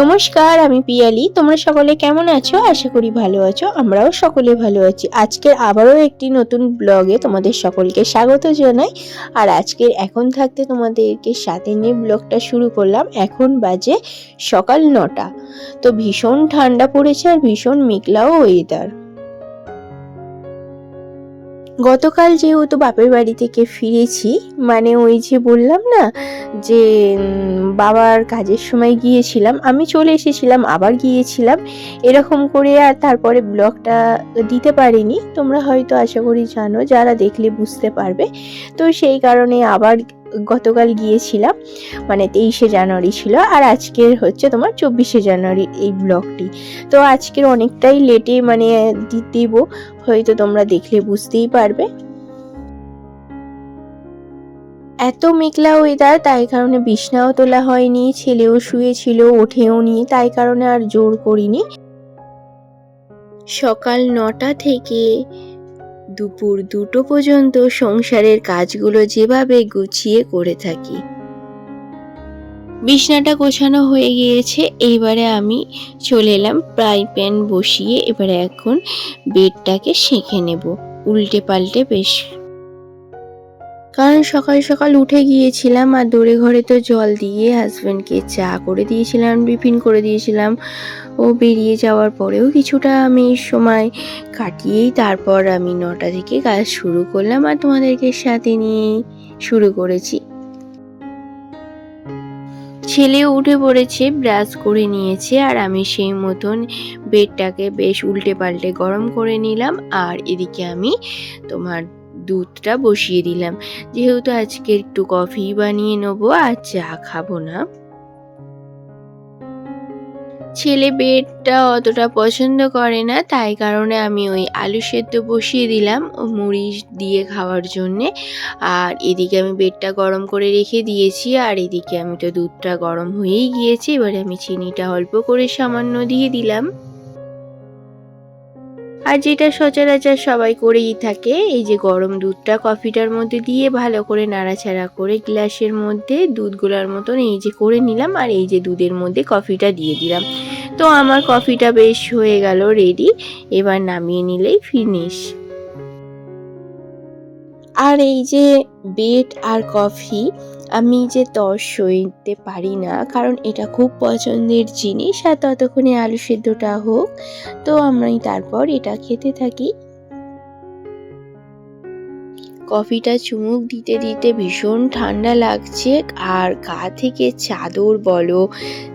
নমস্কার, আমি পিয়ালি। তোমরা সকলে কেমন আছো? আশা করি ভালো আছো। আমরাও সকলে ভালো আছি। আজকের আবারও একটি নতুন ব্লগে তোমাদের সকলকে স্বাগত জানাই। আর আজকের এখন থাকতে তোমাদেরকে সাথে নিয়ে ব্লগটা শুরু করলাম। এখন বাজে সকাল 9টা। তো ভীষণ ঠান্ডা পড়েছে আর ভীষণ মেঘলাও ওয়েদার। গতকাল যেহেতু বাপের বাড়ি থেকে ফিরেছি, মানে ওই যে বললাম না যে বাবার কাজের সময় গিয়েছিলাম, আমি চলে এসেছিলাম আবার গিয়েছিলাম, এরকম করে আর তারপরে ব্লগটা দিতে পারিনি। তোমরা হয়তো আশা করি জানো, যারা দেখলে বুঝতে পারবে। তো সেই কারণে আবার গতকাল গিয়েছিলাম, মানে 23শে জানুয়ারি ছিল, আর আজকের হচ্ছে তোমার 24শে জানুয়ারি এই ব্লগটি। তো আজকের অনেকটাই লেটে মানে দিব, হয়তো তোমরা দেখলে বুঝতেই পারবে। এত মেঘলা ওয়েদার, তাই কারণে বিছনাও তোলা হয়নি, ছেলেও শুয়েছিল, ওঠেও নি, তাই কারণে আর জোর করিনি। সকাল 9টা থেকে দুপুর 2টো পর্যন্ত সংসারের কাজগুলো যেভাবে গুছিয়ে করে থাকি। বিছনাটা গোছানো হয়ে গিয়েছে, এইবারে আমি চলে এলাম ফ্রাই প্যান বসিয়ে। এবারে এখন বেডটাকে সেঁকে নেব উল্টে পাল্টে বেশ, কারণ সকাল সকাল উঠে গিয়েছিলাম আর দৌড়ে ঘরে তো জল দিয়ে হাজব্যান্ডকে চা করে দিয়েছিলাম, টিফিন করে দিয়েছিলাম। ও বেরিয়ে যাওয়ার পরেও কিছুটা আমি সময় কাটিয়েই তারপর আমি 9টা থেকে কাজ শুরু করলাম আর তোমাদেরকে সাথে নিয়ে শুরু করেছি। ছেলে উঠে পড়েছে, ব্রাশ করে নিয়েছে, আর আমি সেই মতন বেডটাকে বেশ উল্টে পাল্টে গরম করে নিলাম। আর এদিকে আমি তোমার দুধটা বসিয়ে দিলাম, যেহেতু আজকে একটু কফি বানিয়ে নেবো আর চা খাবো না। ছেলে বেডটা অতটা পছন্দ করে না, তাই কারণে আমি ওই আলু সেদ্ধ বসিয়ে দিলাম ও মুড়ি দিয়ে খাওয়ার জন্যে। আর এদিকে আমি বেডটা গরম করে রেখে দিয়েছি, আর এদিকে আমি তো দুধটা গরম হয়েই গিয়েছে। এবারে আমি চিনিটা অল্প করে সামান্য দিয়ে দিলাম। আর যেটা সচরাচর সবাই করেই থাকে, এই যে গরম দুধটা কফিটার মধ্যে দিয়ে ভালো করে নাড়াচাড়া করে গ্লাসের মধ্যে দুধগুলার মতন এই যে করে নিলাম, আর এই যে দুধের মধ্যে কফিটা দিয়ে দিলাম। তো আমার কফিটা বেশ হয়ে গেল রেডি, এবার নামিয়ে নিলেই ফিনিশ। আর এই যে বেড আর কফি, আমি যে তর সইতে পারি না, কারণ এটা খুব পছন্দের জিনিস। আর ততক্ষণে আলু সেদ্ধটা হোক, তো আমি তারপর এটা খেতে থাকি। কফিটা চুমুক দিতে দিতে ভীষণ ঠান্ডা লাগছে, আর গা থেকে চাদর বলো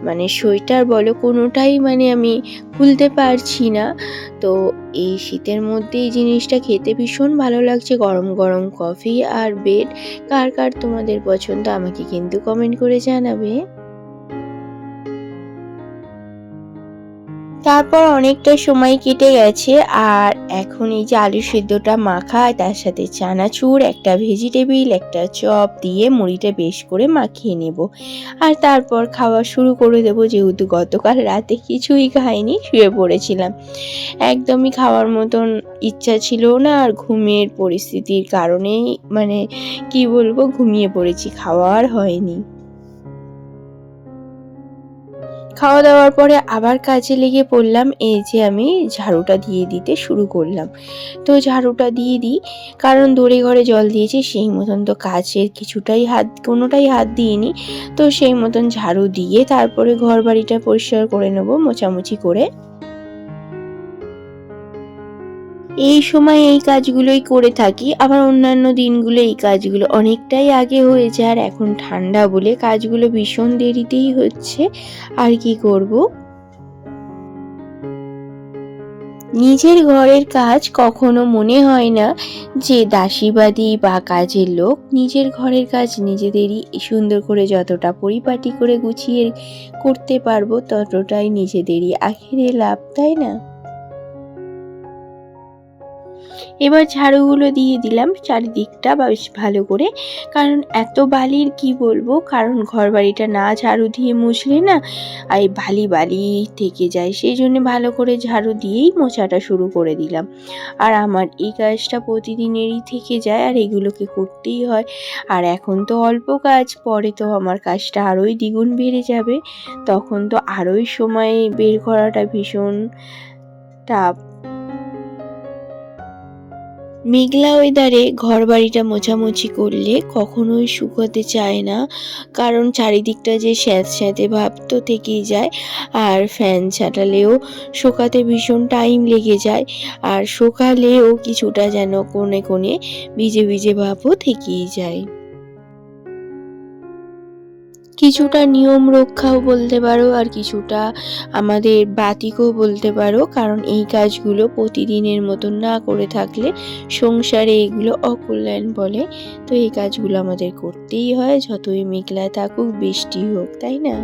মানে সোয়েটার বলো কোনোটাই মানে আমি খুলতে পারছি না। তো এই শীতের মধ্যে এই জিনিসটা খেতে ভীষণ ভালো লাগছে, গরম গরম কফি আর বেড। কার কার তোমাদের পছন্দ আমাকে কিন্তু কমেন্ট করে জানাবে। তারপর অনেকটা সময় কেটে গেছে, আর এখন এই যে আলু সেদ্ধটা মাখা, তার সাথে চানাচুর, একটা ভেজিটেবিল, একটা চপ দিয়ে মুড়িটা বেশ করে মাখিয়ে নেব। আর তারপর খাওয়া শুরু করে দেব, যেহেতু গতকাল রাতে কিছুই খাইনি, শুয়ে পড়েছিলাম। একদমই খাওয়ার মতন ইচ্ছা ছিল না, আর ঘুমের পরিস্থিতির কারণেই মানে কি বলবো, ঘুমিয়ে পড়েছি, খাওয়া আর হয়নি। খাওয়া দাওয়ার পরে আবার কাজে লেগে পড়লাম। এই যে আমি ঝাড়ুটা দিয়ে দিতে শুরু করলাম। তো ঝাড়ুটা দিয়ে দিই, কারণ দড়ি ঘরে জল দিয়েছি, সেই মতন তো কাজের কোনোটাই হাত দিইনি। তো সেই মতন ঝাড়ু দিয়ে তারপরে ঘর বাড়িটা পরিষ্কার করে নেব মোছামুছি করে। এই সময় এই কাজগুলোই করে থাকি, আবার অন্যান্য দিনগুলো এই কাজগুলো অনেকটাই আগে হয়ে যায়। আর এখন ঠান্ডা বলে কাজগুলো ভীষণ দেরিতেই হচ্ছে, আর কি করব। নিজের ঘরের কাজ কখনো মনে হয় না যে দাসীবাদী বা কাজের লোক। নিজের ঘরের কাজ নিজেদেরই সুন্দর করে যতটা পরিপাটি করে গুছিয়ে করতে পারবো, ততটাই নিজেদেরই আখেরে লাভ, তাই না? এবার ঝাড়ুগুলো দিয়ে দিলাম চারিদিকটা বেশ ভালো করে, কারণ এত বালির কি বলবো, কারণ ঘর বাড়িটা না ঝাড়ু দিয়ে মুছলে না এই বালি বালি থেকে যায়, সেই জন্য ভালো করে ঝাড়ু দিয়েই মোছাটা শুরু করে দিলাম। আর আমার এই কাজটা প্রতিদিনেরই থেকে যায় আর এগুলোকে করতেই হয়। আর এখন তো অল্প কাজ, পরে তো আমার কাজটা আরোই দ্বিগুণ বেড়ে যাবে, তখন তো আরোই সময় বের করাটা ভীষণ টাফ। মেঘলা ওয়েদারে ঘর বাড়িটা মোছামুছি করলে কখনোই শুকোতে চায় না, কারণ চারিদিকটা যে স্যাঁতস্যাঁতে ভাব তো থেকেই যায়। আর ফ্যান চালালেও শুকাতে ভীষণ টাইম লেগে যায়, আর শুকালেও কিছুটা যেন কোণে কোণে ভিজে ভিজে ভাবও থেকেই যায়। কিছুটা নিয়ম রক্ষাও বলতে পারো, আর কিছুটা আমাদের বাতিকও বলতে পারো, কারণ এই কাজগুলো প্রতিদিনের মতন না করে থাকলে সংসারে এগুলো অকল্যাণ বলে। তো এই কাজগুলো আমাদের করতেই হয়, যতই মেঘলা থাকুক বৃষ্টি হোক, তাই না?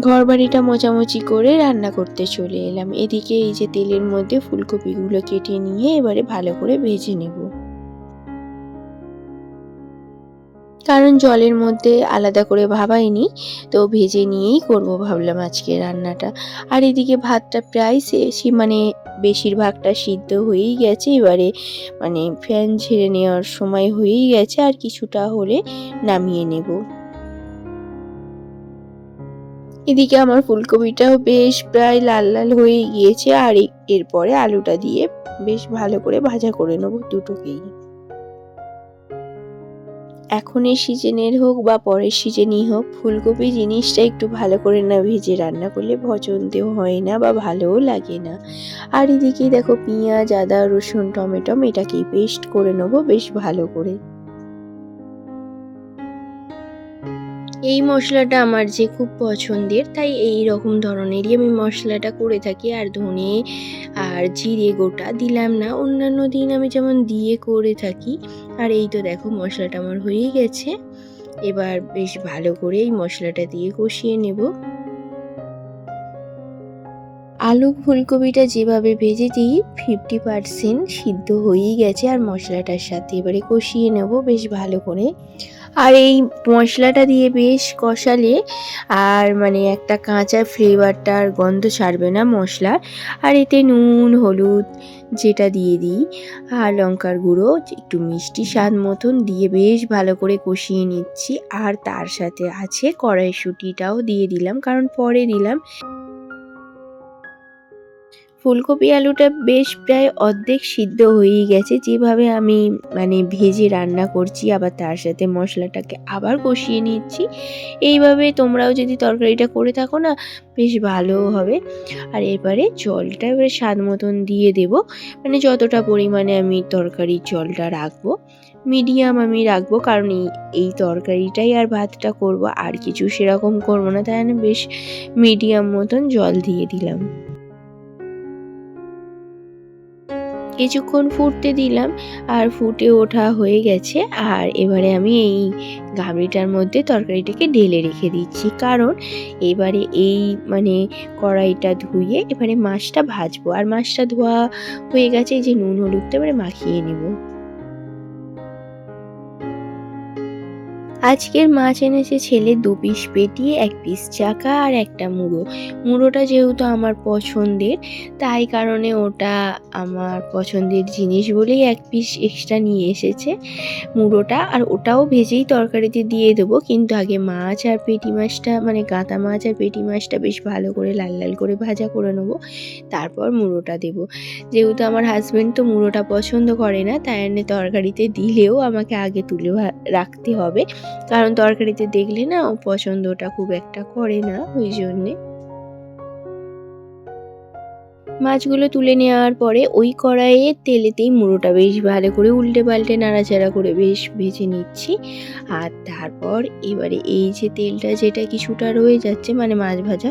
ঘর বাড়িটা মোছামুছি করে রান্না করতে চলে এলাম। এদিকে এই যে তেলের মধ্যে ফুলকপিগুলো কেটে নিয়ে এবারে ভালো করে ভেজে নেব, কারণ জলের মধ্যে আলাদা করে ভাবাইনি, তো ভেজে নিয়েই করব ভাবলাম আজকে রান্নাটা। আর এদিকে ভাতটা প্রায় শেষই, মানে বেশিরভাগটা সিদ্ধ হয়েই গেছে, এবারে মানে ফ্যান ঝেড়ে নেওয়ার সময় হয়েই গেছে, আর কিছুটা হলে নামিয়ে নেব। এদিকে আমার ফুলকপিটাও বেশ প্রায় লাল লাল হয়ে গিয়েছে, আর এরপরে আলুটা দিয়ে বেশ ভালো করে ভাজা করে নেব দুটোকেই। এখন এই সিজনের হোক বা পরের সিজনই হোক, ফুলকপি জিনিসটা একটু ভালো করে না ভেজে রান্না করলে পছন্দও হয় না বা ভালোও লাগে না। আর এদিকে দেখো পেঁয়াজ, আদা, রসুন, টমেটো এটাকেই পেস্ট করে নেবো বেশ ভালো করে। এই মশলাটা আমার যে খুব পছন্দের, তাই এই রকম ধরনেরই আমি মশলাটা করে থাকি। আর ধনে আর জিরে গোটা দিলাম না, অন্যান্য দিন আমি যেমন দিয়ে করে থাকি। আর এই তো দেখো মশলাটা আমার হয়ে গেছে, এবার বেশ ভালো করে এই মশলাটা দিয়ে কষিয়ে নেব। আলু ফুলকপিটা যেভাবে ভেজেছি 50% সিদ্ধ হয়েই গেছে, আর মশলাটার সাথে এবারে কষিয়ে নেব বেশ ভালো করে। আর এই মশলাটা দিয়ে বেশ কষালে আর মানে একটা কাঁচা ফ্লেভারটার গন্ধ ছাড়বে না মশলার। আর এতে নুন, হলুদ যেটা দিয়ে দিই, আর লঙ্কার গুঁড়ো একটু মিষ্টি স্বাদ মতন দিয়ে বেশ ভালো করে কষিয়ে নিচ্ছি। আর তার সাথে আছে কড়াইশুঁটিটাও দিয়ে দিলাম, কারণ পরে দিলাম। ফুলকপি আলুটা বেশ প্রায় অর্ধেক সিদ্ধ হয়েই গেছে, যেভাবে আমি মানে ভেজে রান্না করছি, আবার তার সাথে মশলাটাকে আবার কষিয়ে নিচ্ছি। এইভাবে তোমরাও যদি তরকারিটা করে থাকো না, বেশ ভালো হবে। আর এবারে জলটা এবারে স্বাদ মতন দিয়ে দেব, মানে যতটা পরিমাণে আমি তরকারির জলটা রাখবো মিডিয়াম আমি রাখবো, কারণ এই তরকারিটাই আর ভাতটা করব, আর কিছু সেরকম করবো না, তাই আমি বেশ মিডিয়াম মতন জল দিয়ে দিলাম। কিছুক্ষণ ফুটতে দিলাম, আর ফুটে ওঠা হয়ে গেছে। আর এবারে আমি এই গামলিটার মধ্যে তরকারিটাকে ঢেলে রেখে দিচ্ছি, কারণ এবারে এই মানে কড়াইটা ধুয়ে এবারে মাছটা ভাজবো। আর মাছটা ধোয়া হয়ে গেছে, এই যে নুন হলুদটা এবারে মাখিয়ে নেব। আজকের মাছ এনেছে ছেলে 2 পিস পেটি, 1 পিস চাকা আর একটা মুড়ো। মুড়োটা যেহেতু আমার পছন্দের, তাই কারণে ওটা আমার পছন্দের জিনিস বলেই 1 পিস এক্সট্রা নিয়ে এসেছে মুড়োটা। আর ওটাও ভেজেই তরকারিতে দিয়ে দেবো, কিন্তু আগে মাছ আর পেটি মাছটা মানে গাঁতা মাছ আর পেটি মাছটা বেশ ভালো করে লাল লাল করে ভাজা করে নেবো, তারপর মুড়োটা দেবো। যেহেতু আমার হাজব্যান্ড তো মুড়োটা পছন্দ করে না, তাই এনে তরকারিতে দিলেও আমাকে আগে তুলে রাখতে হবে, কারণ তরকারিতে দেখলে না ও পছন্দটা খুব একটা করে না, ওই জন্যে। মাছগুলো তুলে নেওয়ার পরে ওই কড়াইয়ের তেলেতেই মুড়োটা বেশ ভালো করে উল্টে পাল্টে নাড়াচাড়া করে বেশ ভেজে নিচ্ছি। আর তারপর এবারে এই যে তেলটা যেটা কিছুটা রয়ে যাচ্ছে মানে মাছ ভাজা,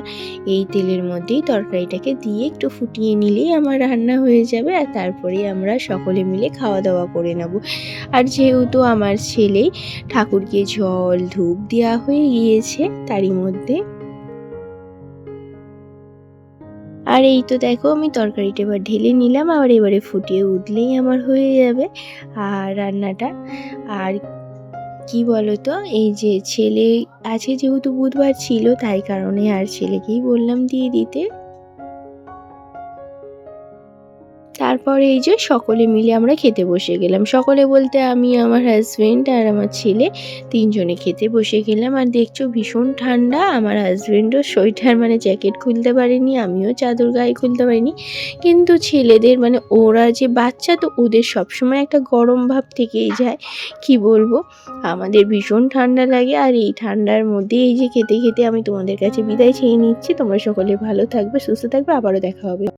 এই তেলের মধ্যেই তরকারিটাকে দিয়ে একটু ফুটিয়ে নিলেই আমার রান্না হয়ে যাবে, আর তারপরেই আমরা সকলে মিলে খাওয়া দাওয়া করে নেব। আর যেহেতু আমার ছেলে ঠাকুরকে জল ধূপ দেওয়া হয়ে গিয়েছে তারই মধ্যে, আর এই তো দেখো আমি তরকারিটা এবার ঢেলে নিলাম, আবার এবারে ফুটিয়ে উঠলেই আমার হয়ে যাবে আর রান্নাটা। আর কি বলো তো, এই যে ছেলে আছে যেহেতু বুধবার ছিল, তাই কারণে আর ছেলেকেই বললাম দিয়ে দিতে। তারপরে এই যে সকলে মিলে আমরা খেতে বসে গেলাম। সকলে বলতে আমি, আমার হাজবেন্ড আর আমার ছেলে, তিনজনে খেতে বসে গেলাম। আর দেখছো ভীষণ ঠান্ডা, আমার হাজবেন্ডও সোয়েটার মানে জ্যাকেট খুলতে পারেনি, আমিও চাদর গায়ে খুলতে পারিনি। কিন্তু ছেলেদের মানে ওরা যে বাচ্চা, তো ওদের সবসময় একটা গরম ভাব থেকেই যায়। কি বলবো, আমাদের ভীষণ ঠান্ডা লাগে। আর এই ঠান্ডার মধ্যে এই যে খেতে খেতে আমি তোমাদের কাছে বিদায় চেয়ে নিচ্ছি। তোমরা সকলে ভালো থাকবে, সুস্থ থাকবে, আবারও দেখা হবে।